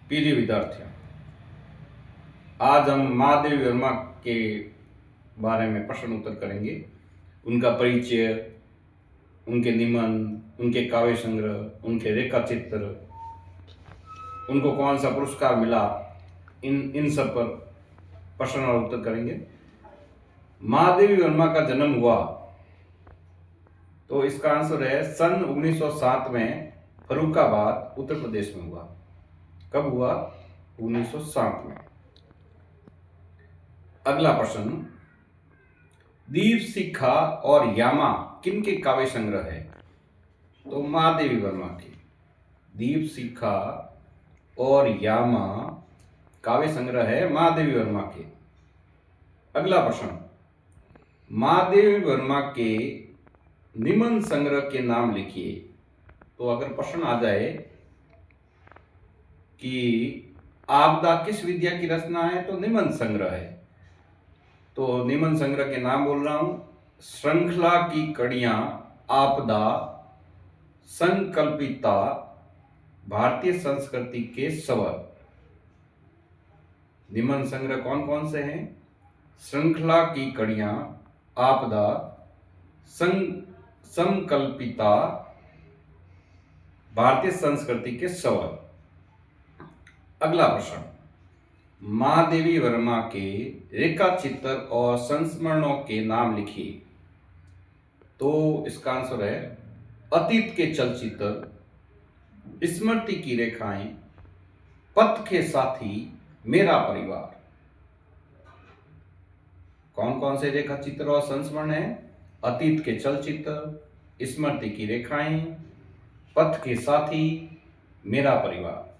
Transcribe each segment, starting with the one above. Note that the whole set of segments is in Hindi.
प्रिय विद्यार्थियों, आज हम महादेवी वर्मा के बारे में प्रश्न उत्तर करेंगे। उनका परिचय, उनके निबंध, उनके काव्य संग्रह, उनके रेखा चित्र, उनको कौन सा पुरस्कार मिला, इन सब पर प्रश्न और उत्तर करेंगे। महादेवी वर्मा का जन्म हुआ तो इसका आंसर है सन 1907 में फर्रुखाबाद, उत्तर प्रदेश में हुआ। कब हुआ? 1907 में। अगला प्रश्न, दीप शिखा और यामा किन के काव्य संग्रह है? तो महादेवी वर्मा के। दीप शिखा और यामा काव्य संग्रह है महादेवी वर्मा के। अगला प्रश्न, महादेवी वर्मा के निबंध संग्रह के नाम लिखिए। तो अगर प्रश्न आ जाए कि आपदा किस विद्या की रचना है, तो निबंध संग्रह है। तो निबंध संग्रह के नाम बोल रहा हूं, श्रृंखला की कड़ियां, आपदा, संकल्पिता, भारतीय संस्कृति के स्वर। निबंध संग्रह कौन कौन से हैं? श्रृंखला की कड़ियां, आपदा, संकल्पिता, भारतीय संस्कृति के स्वर। अगला प्रश्न, महादेवी वर्मा के रेखा चित्र और संस्मरणों के नाम लिखिए। तो इसका आंसर है अतीत के चलचित्र, स्मृति की रेखाएं, पथ के साथी, मेरा परिवार। कौन कौन से रेखा चित्र और संस्मरण है? अतीत के चलचित्र, स्मृति की रेखाएं, पथ के साथी, मेरा परिवार।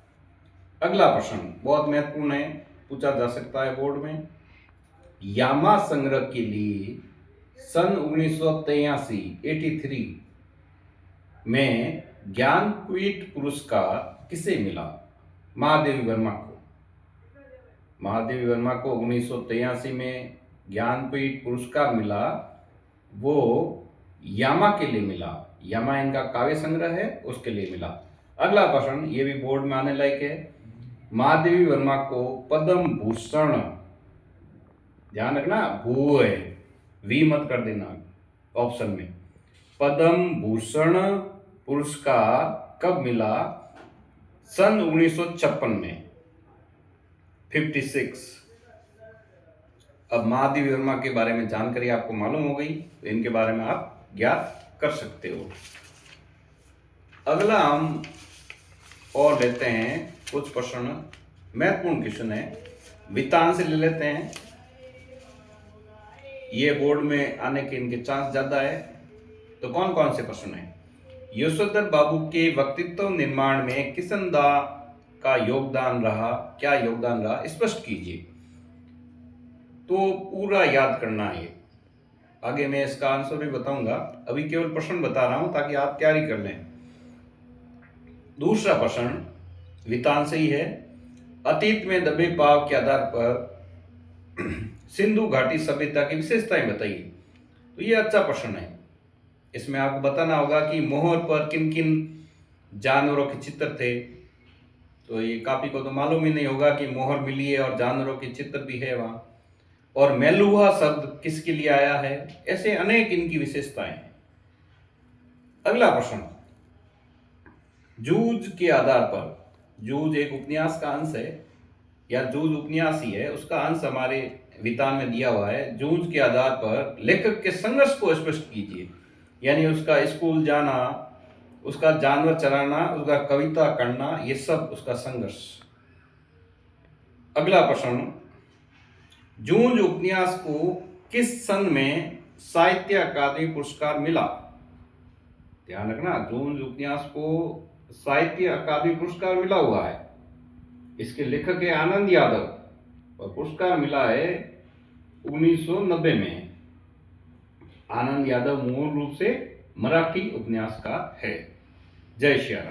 अगला प्रश्न बहुत महत्वपूर्ण है, पूछा जा सकता है बोर्ड में। यामा संग्रह के लिए सन 1983 में ज्ञानपीठ पुरस्कार किसे मिला? महादेवी वर्मा को। महादेवी वर्मा को 1983 में ज्ञानपीठ पुरस्कार मिला, वो यामा के लिए मिला। यामा इनका काव्य संग्रह है, उसके लिए मिला। अगला प्रश्न, ये भी बोर्ड में आने लायक है। महादेवी वर्मा को पद्म भूषण, ध्यान रखना भू है, वी मत कर देना ऑप्शन में। पद्म भूषण पुरस्कार कब मिला? सन 1956 में, 56। अब महादेवी वर्मा के बारे में जानकारी आपको मालूम हो गई, तो इनके बारे में आप ज्ञात कर सकते हो। अगला हम और लेते हैं कुछ प्रश्न, महत्वपूर्ण क्वेश्चन है, वित्तांश ले लेते हैं। ये बोर्ड में आने के इनके चांस ज्यादा है। तो कौन कौन से प्रश्न है? यशोधर बाबू के व्यक्तित्व निर्माण में किशनदा का योगदान रहा, क्या योगदान रहा, स्पष्ट कीजिए। तो पूरा याद करना है। आगे मैं इसका आंसर भी बताऊंगा, अभी केवल प्रश्न बता रहा हूं ताकि आप तैयारी कर लें। दूसरा प्रश्न वित्तांश ही है। अतीत में दबे पाव के आधार पर सिंधु घाटी सभ्यता की विशेषताएं बताइए। तो ये अच्छा प्रश्न है। इसमें आपको बताना होगा कि मोहर पर किन किन जानवरों के चित्र थे। तो ये काफी को तो मालूम ही नहीं होगा कि मोहर मिली है और जानवरों के चित्र भी है वहां। और मेलुहा शब्द किसके लिए आया है, ऐसे अनेक इनकी विशेषताएं हैं। अगला प्रश्न, जूझ के आधार पर, जूझ एक उपन्यास का अंश है या जूझ उपन्यास ही है, उसका अंश हमारे वितान में दिया हुआ है। जूझ के आधार पर लेखक के संघर्ष को स्पष्ट कीजिए, यानी उसका स्कूल जाना, उसका जानवर चराना, उसका कविता करना, ये सब उसका संघर्ष। अगला प्रश्न, जूझ उपन्यास को किस सन में साहित्य अकादमी पुरस्कार मिला? ध्यान रखना, जूझ उपन्यास को साहित्य अकादमी पुरस्कार मिला हुआ है। इसके लेखक है आनंद यादव और पुरस्कार मिला है 1990 में। आनंद यादव मूल रूप से मराठी उपन्यासकार है। जय श्री राम।